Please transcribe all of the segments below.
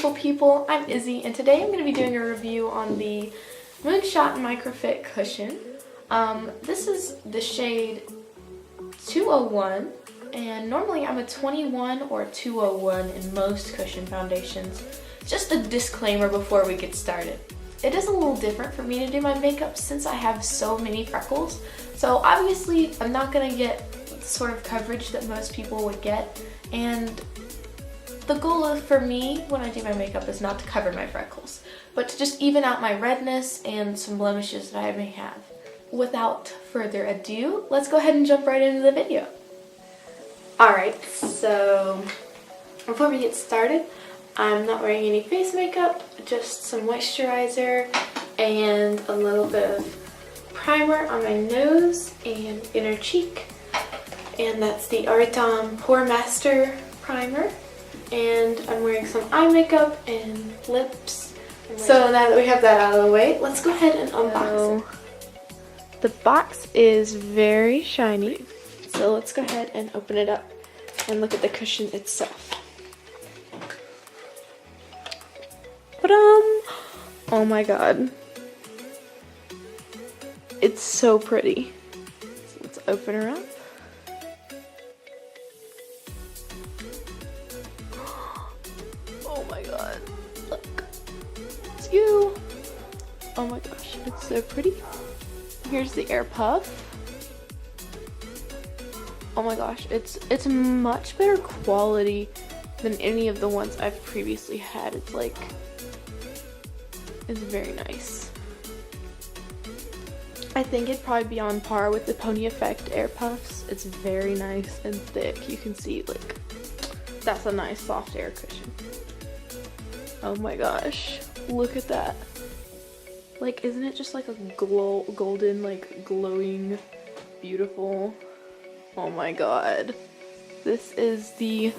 beautiful people, I'm Izzy, and today I'm going to be doing a review on the Moonshot Microfit cushion. This is the shade 201, and normally I'm a 21 or 201 in most cushion foundations. Just a disclaimer before we get started. It is a little different for me to do my makeup since I have so many freckles, so obviously I'm not going to get the sort of coverage that most people would get, and the goal for me when I do my makeup is not to cover my freckles, but to just even out my redness and some blemishes that I may have. Without further ado, let's go ahead and jump right into the video. Alright, so before we get started, I'm not wearing any face makeup, just some moisturizer and a little bit of primer on my nose and inner cheek. And that's the Artam Pore Master Primer. And I'm wearing some eye makeup and lips. So now that we have that out of the way, let's go ahead and unbox it. The box is very shiny, so let's go ahead and open it up and look at the cushion itself. Oh my god. It's so pretty. So let's open her up. Oh my god, look, it's you. Oh my gosh, it's so pretty. Here's the air puff. Oh my gosh, it's much better quality than any of the ones I've previously had. It's very nice. I think it'd probably be on par with the Pony Effect air puffs. It's very nice and thick. You can see, like, that's a nice soft air cushion. Oh my gosh, look at that. Like, isn't it just like a golden, like, glowing, beautiful? Oh my god. This is the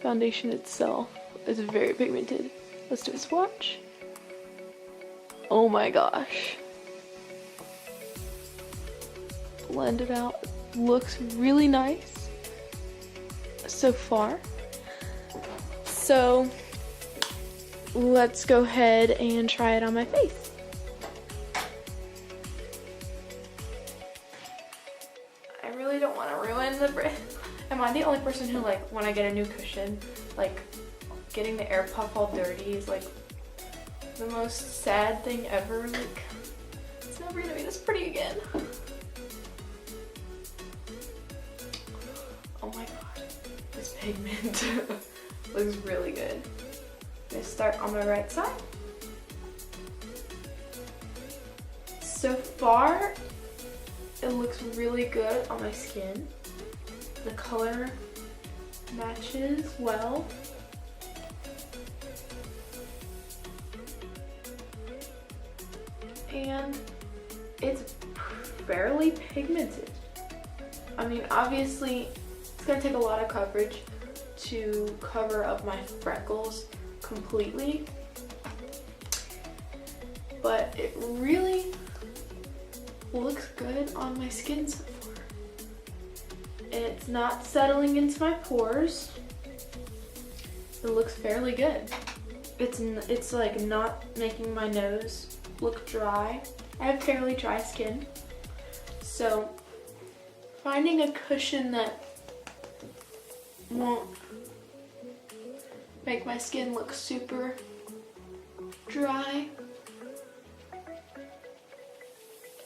foundation itself. It's very pigmented. Let's do a swatch. Oh my gosh. Blend it out. Looks really nice so far. So let's go ahead and try it on my face. I really don't want to ruin the brand. Am I the only person who, like, when I get a new cushion, like, getting the air puff all dirty is like the most sad thing ever? Like, it's never gonna be this pretty again. Oh my god, this pigment looks really good. I'm gonna start on my right side. So far, it looks really good on my skin. The color matches well. And it's fairly pigmented. I mean, obviously, it's gonna take a lot of coverage to cover up my freckles completely, but it really looks good on my skin so far. It's not settling into my pores. It looks fairly good. It's like not making my nose look dry. I have fairly dry skin, so finding a cushion that won't make my skin look super dry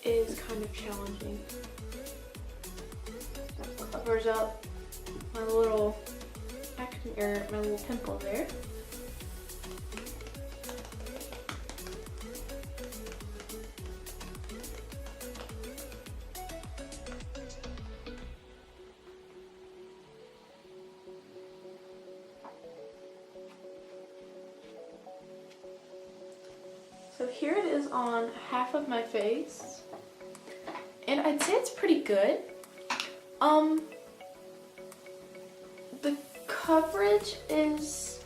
is kind of challenging. That covers up my little acne, or my little pimple there. So here it is on half of my face, and I'd say it's pretty good. The coverage is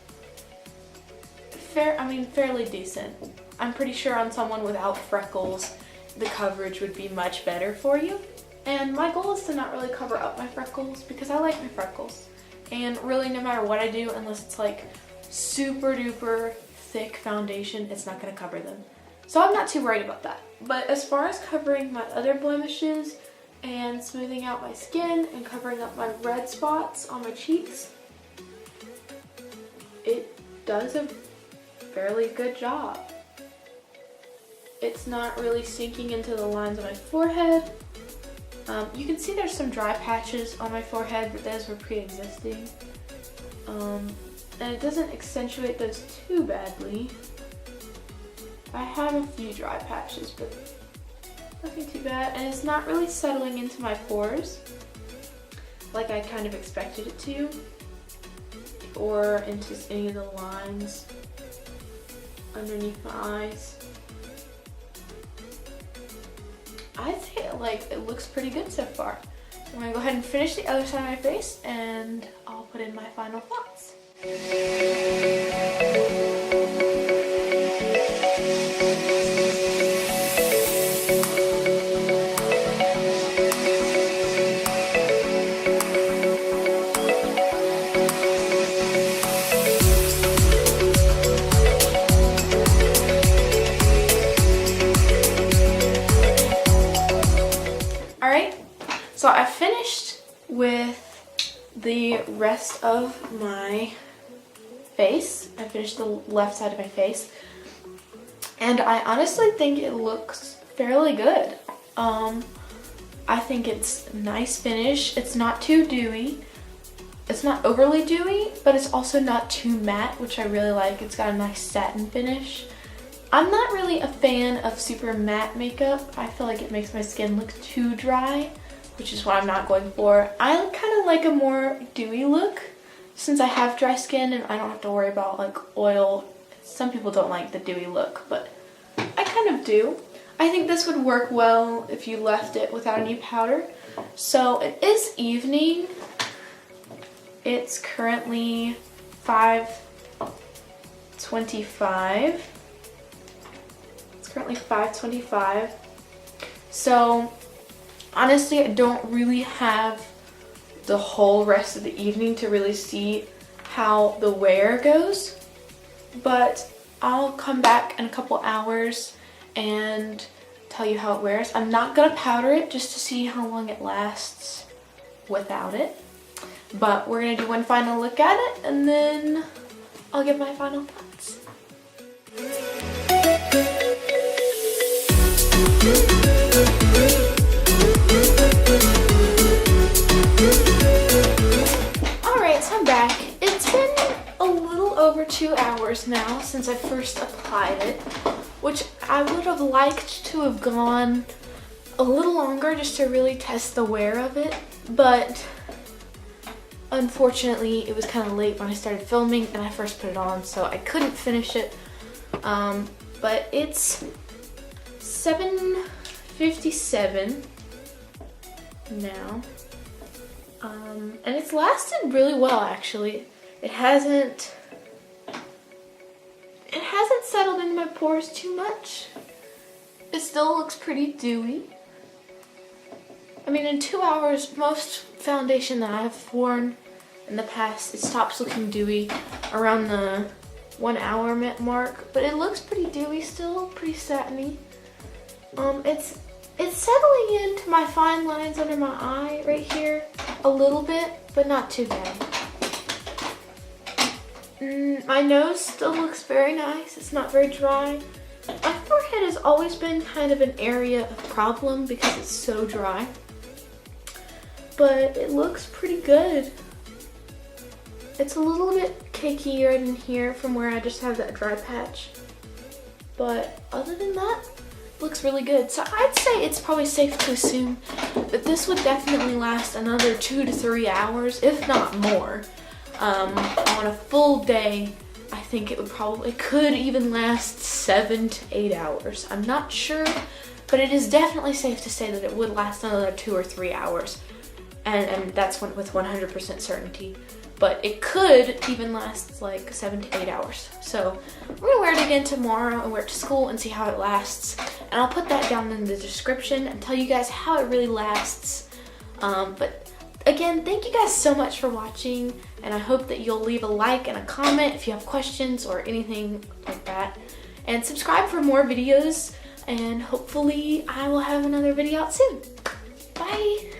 fairly decent. I'm pretty sure on someone without freckles, the coverage would be much better for you. And my goal is to not really cover up my freckles because I like my freckles. And really, no matter what I do, unless it's like super duper thick foundation, it's not going to cover them. So I'm not too worried about that. But as far as covering my other blemishes and smoothing out my skin and covering up my red spots on my cheeks, it does a fairly good job. It's not really sinking into the lines of my forehead. You can see there's some dry patches on my forehead, but those were pre-existing. And it doesn't accentuate those too badly. I have a few dry patches, but nothing too bad. And it's not really settling into my pores like I kind of expected it to, or into any of the lines underneath my eyes. I'd say it looks pretty good so far. So I'm gonna go ahead and finish the other side of my face and I'll put in my final thoughts. Alright, so I finished with the rest of my face. I finished the left side of my face, and I honestly think it looks fairly good. I think it's a nice finish. It's not too dewy. It's not overly dewy, but it's also not too matte, which I really like. It's got a nice satin finish. I'm not really a fan of super matte makeup. I feel like it makes my skin look too dry, which is what I'm not going for. I kind of like a more dewy look since I have dry skin and I don't have to worry about like oil. Some people don't like the dewy look, but I kind of do. I think this would work well if you left it without any powder. So it is evening. It's currently 5:25. Currently 5:25. So honestly, I don't really have the whole rest of the evening to really see how the wear goes, but I'll come back in a couple hours and tell you how it wears. I'm not gonna powder it just to see how long it lasts without it, but we're gonna do one final look at it and then I'll give my final thoughts. Alright, so I'm back. It's been a little over 2 hours now since I first applied it, which I would have liked to have gone a little longer just to really test the wear of it, but unfortunately it was kind of late when I started filming and I first put it on, so I couldn't finish it. But it's 7:57 now, and it's lasted really well actually. It hasn't settled into my pores too much. It still looks pretty dewy. I mean, in 2 hours, most foundation that I've worn in the past, it stops looking dewy around the 1 hour mark, but it looks pretty dewy still, pretty satiny. It's settling into my fine lines under my eye right here a little bit, but not too bad. My nose still looks very nice. It's not very dry. My forehead has always been kind of an area of problem because it's so dry, but it looks pretty good. It's a little bit cakey right in here from where I just have that dry patch, but other than that, it looks really good. So I'd say it's probably safe to assume that this would definitely last another 2 to 3 hours, if not more. On a full day, I think it could even last 7 to 8 hours. I'm not sure, but it is definitely safe to say that it would last another 2 or 3 hours, and that's with 100% certainty. But it could even last like 7 to 8 hours. So we're gonna wear it again tomorrow and wear it to school and see how it lasts. And I'll put that down in the description and tell you guys how it really lasts. But again, thank you guys so much for watching, and I hope that you'll leave a like and a comment if you have questions or anything like that. And subscribe for more videos, and hopefully I will have another video out soon. Bye!